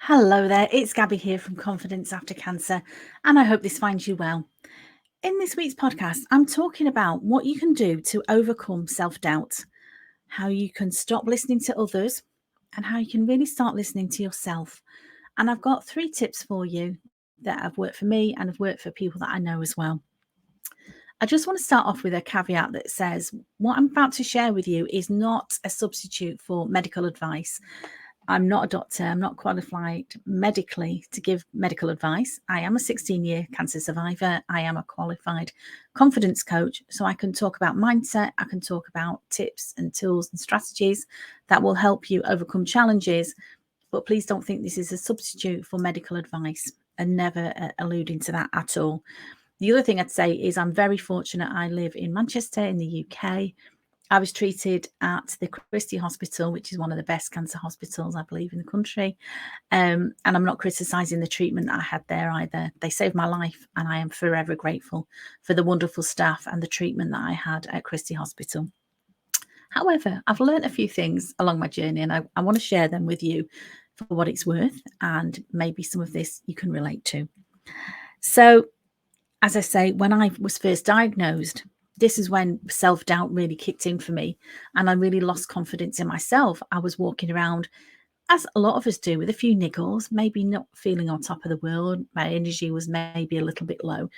Hello there, it's Gabby here from Confidence After Cancer, and I hope this finds you well. In this week's podcast, I'm talking about what you can do to overcome self doubt, how you can stop listening to others, and how you can really start listening to yourself. And I've got 3 tips for you that have worked for me and have worked for people that I know as well. I just want to start off with a caveat that says what I'm about to share with you is not a substitute for medical advice. I'm not a doctor. I'm not qualified medically to give medical advice. I am a 16-year cancer survivor. I am a qualified confidence coach. So I can talk about mindset. I can talk about tips and tools and strategies that will help you overcome challenges. But please don't think this is a substitute for medical advice, and never alluding to that at all. The other thing I'd say is I'm very fortunate. I live in Manchester in the UK. I was treated at the Christie Hospital, which is one of the best cancer hospitals, I believe, in the country. And I'm not criticising the treatment that I had there either. They saved my life, and I am forever grateful for the wonderful staff and the treatment that I had at Christie Hospital. However, I've learned a few things along my journey, and I want to share them with you for what it's worth, and maybe some of this you can relate to. So, as I say, when I was first diagnosed, this is when self-doubt really kicked in for me, and I really lost confidence in myself. I was walking around, as a lot of us do, with a few niggles, maybe not feeling on top of the world. My energy was maybe a little bit low.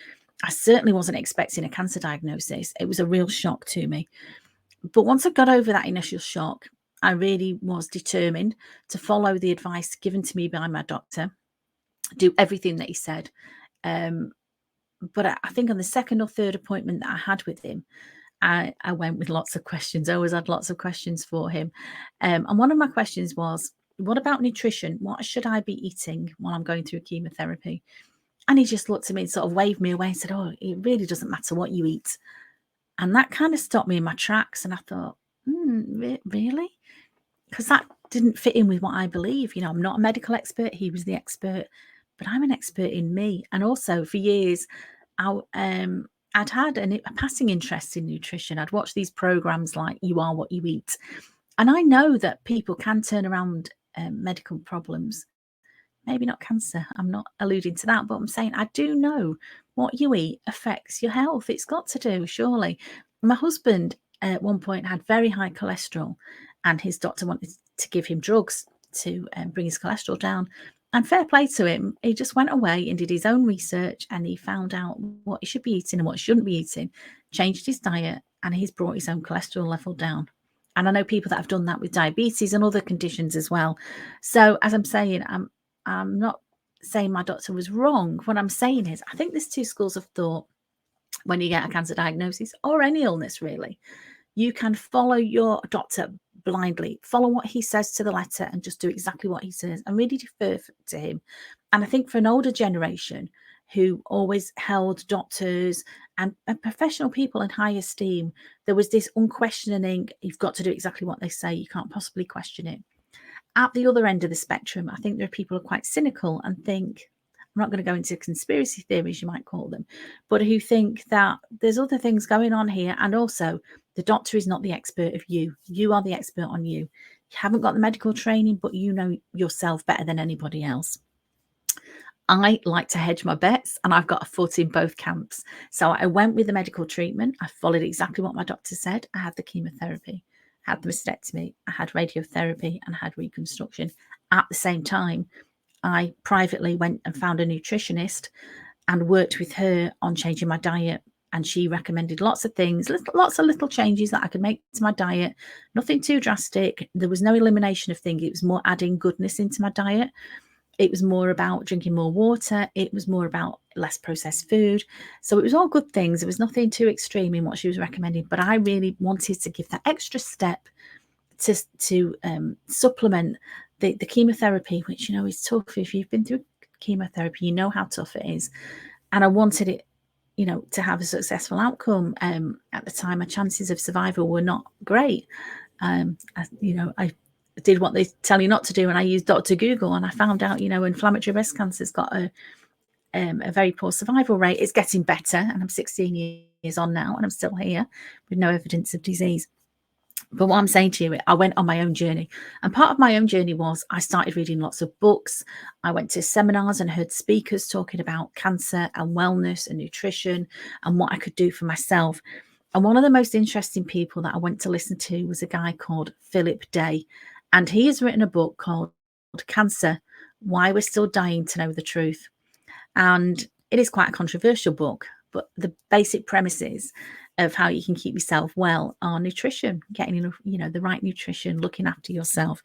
I certainly wasn't expecting a cancer diagnosis. It was a real shock to me. But once I got over that initial shock, I really was determined to follow the advice given to me by my doctor, do everything that he said. But I think on the second or third appointment that I had with him, I went with lots of questions. I always had lots of questions for him. And one of my questions was, what about nutrition? What should I be eating while I'm going through chemotherapy? And he just looked at me and sort of waved me away and said, oh, it really doesn't matter what you eat. And that kind of stopped me in my tracks. And I thought, really? Because that didn't fit in with what I believe. You know, I'm not a medical expert. He was the expert, but I'm an expert in me. And also for years, I'd had a passing interest in nutrition. I'd watched these programs like You Are What You Eat. And I know that people can turn around medical problems. Maybe not cancer. I'm not alluding to that, but I'm saying I do know what you eat affects your health. It's got to do, surely. My husband at one point had very high cholesterol, and his doctor wanted to give him drugs to bring his cholesterol down. And fair play to him, he just went away and did his own research, and he found out what he should be eating and what he shouldn't be eating, changed his diet, and he's brought his own cholesterol level down. And I know people that have done that with diabetes and other conditions as well. So as I'm saying, I'm not saying my doctor was wrong. What I'm saying is, I think there's 2 schools of thought when you get a cancer diagnosis, or any illness really. You can follow your doctor blindly, follow what he says to the letter, and just do exactly what he says and really defer to him. And I think for an older generation who always held doctors and professional people in high esteem, there was this unquestioning, you've got to do exactly what they say, you can't possibly question it. At the other end of the spectrum, I think there are people who are quite cynical and think, I'm not going to go into conspiracy theories, you might call them, but who think that there's other things going on here. And also, the doctor is not the expert of you. You are the expert on you. You haven't got the medical training, but you know yourself better than anybody else. I like to hedge my bets, and I've got a foot in both camps. So I went with the medical treatment. I followed exactly what my doctor said. I had the chemotherapy, I had the mastectomy, I had radiotherapy, and I had reconstruction. At the same time, I privately went and found a nutritionist and worked with her on changing my diet. And she recommended lots of things, lots of little changes that I could make to my diet. Nothing too drastic. There was no elimination of things. It was more adding goodness into my diet. It was more about drinking more water. It was more about less processed food. So it was all good things. There was nothing too extreme in what she was recommending. But I really wanted to give that extra step to supplement the chemotherapy, which, you know, is tough. If you've been through chemotherapy, you know how tough it is. And I wanted it, you know, to have a successful outcome. At the time, my chances of survival were not great. I did what they tell you not to do, and I used Dr. Google, and I found out, you know, inflammatory breast cancer's got a very poor survival rate. It's getting better, and I'm 16 years on now, and I'm still here with no evidence of disease. But what I'm saying to you, I went on my own journey. And part of my own journey was I started reading lots of books. I went to seminars and heard speakers talking about cancer and wellness and nutrition and what I could do for myself. And one of the most interesting people that I went to listen to was a guy called Philip Day. And he has written a book called Cancer, Why We're Still Dying to Know the Truth. And it is quite a controversial book, but the basic premises of how you can keep yourself well are nutrition, getting enough, the right nutrition, looking after yourself.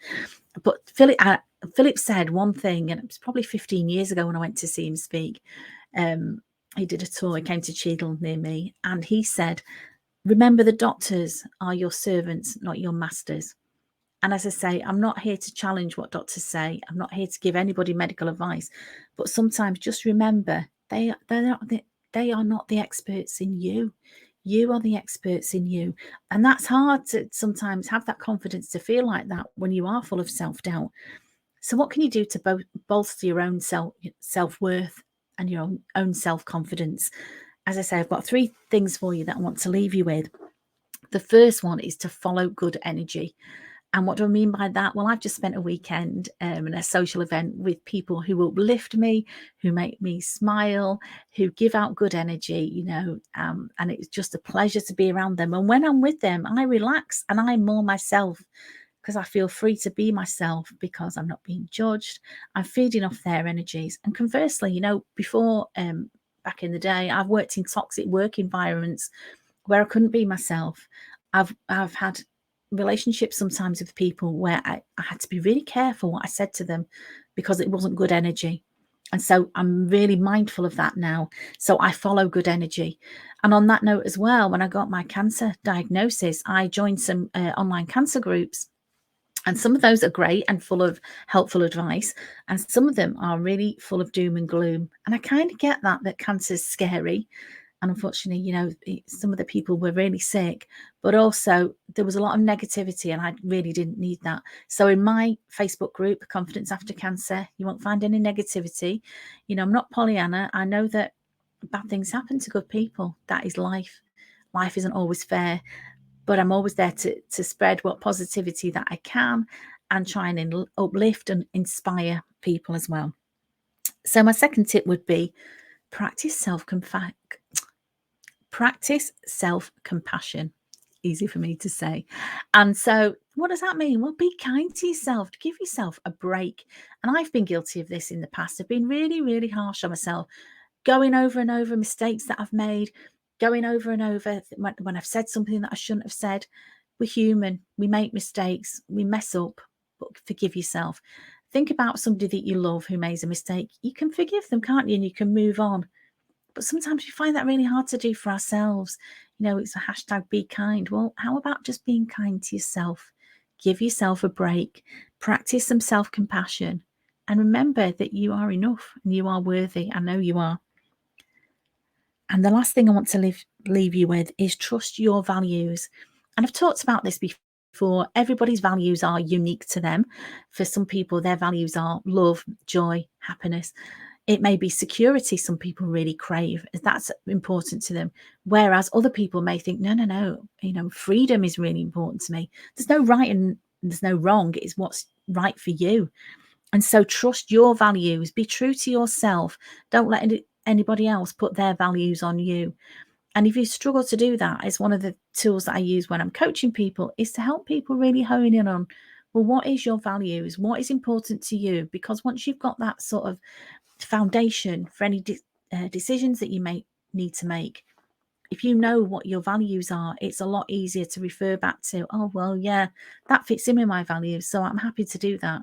But Philip said one thing, and it was probably 15 years ago when I went to see him speak. He did a tour, he came to Cheadle near me, and he said, remember, the doctors are your servants, not your masters. And as I say, I'm not here to challenge what doctors say. I'm not here to give anybody medical advice. But sometimes just remember, they are not the experts in you. You are the experts in you. And that's hard to sometimes have that confidence to feel like that when you are full of self-doubt. So what can you do to bolster your own self-worth and your own self-confidence? As I say, I've got 3 things for you that I want to leave you with. The first one is to follow good energy. And what do I mean by that? Well, I've just spent a weekend in a social event with people who uplift me, who make me smile, who give out good energy, and it's just a pleasure to be around them. And when I'm with them, I relax and I'm more myself because I feel free to be myself because I'm not being judged. I'm feeding off their energies. And conversely, before back in the day, I've worked in toxic work environments where I couldn't be myself. I've had relationships sometimes with people where I had to be really careful what I said to them because it wasn't good energy. And so I'm really mindful of that now. So I follow good energy. And on that note as well, when I got my cancer diagnosis, I joined some online cancer groups. And some of those are great and full of helpful advice. And some of them are really full of doom and gloom. And I kind of get that cancer is scary. And unfortunately, some of the people were really sick, but also there was a lot of negativity and I really didn't need that. So in my Facebook group, Confidence After Cancer, you won't find any negativity. I'm not Pollyanna. I know that bad things happen to good people. That is life. Life isn't always fair, but I'm always there to spread what positivity that I can and try and uplift and inspire people as well. So my second tip would be practice self-compassion. Easy for me to say. And so what does that mean? Well, be kind to yourself, give yourself a break. And I've been guilty of this in the past. I've been really, really harsh on myself, going over and over mistakes that I've made, going over and over when I've said something that I shouldn't have said. We're human. We make mistakes. We mess up, but forgive yourself. Think about somebody that you love who makes a mistake. You can forgive them, can't you? And you can move on. But sometimes we find that really hard to do for ourselves. It's a hashtag be kind. Well, how about just being kind to yourself? Give yourself a break, practice some self-compassion, and remember that you are enough and you are worthy. I know you are. And the last thing I want to leave you with is trust your values. And I've talked about this before. Everybody's values are unique to them. For some people, their values are love, joy, happiness. It may be security some people really crave. That's important to them. Whereas other people may think, no, freedom is really important to me. There's no right and there's no wrong. It's what's right for you. And so trust your values. Be true to yourself. Don't let anybody else put their values on you. And if you struggle to do that, it's one of the tools that I use when I'm coaching people is to help people really hone in on, well, what is your values? What is important to you? Because once you've got that sort of foundation for any decisions that you may need to make, if you know what your values are, it's a lot easier to refer back to, oh, well, yeah, that fits in with my values. So I'm happy to do that.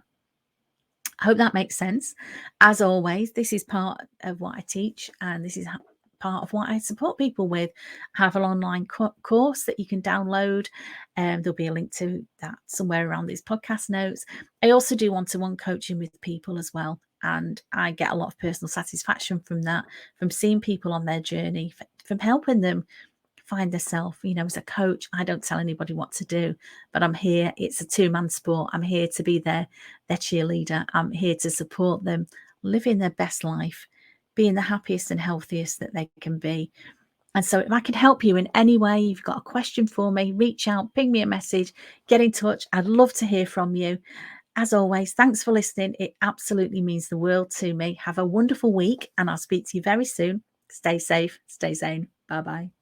I hope that makes sense. As always, this is part of what I teach, and this is part of what I support people with. I have an online course that you can download. There'll be a link to that somewhere around these podcast notes. I also do one-to-one coaching with people as well, and I get a lot of personal satisfaction from that, from seeing people on their journey, from helping them find themselves. As a coach, I don't tell anybody what to do, but I'm here. It's a two-man sport. I'm here to be their cheerleader. I'm here to support them living their best life, being the happiest and healthiest that they can be. And so if I can help you in any way, you've got a question for me, reach out, ping me a message, get in touch. I'd love to hear from you. As always, thanks for listening. It absolutely means the world to me. Have a wonderful week, and I'll speak to you very soon. Stay safe, stay sane. Bye-bye.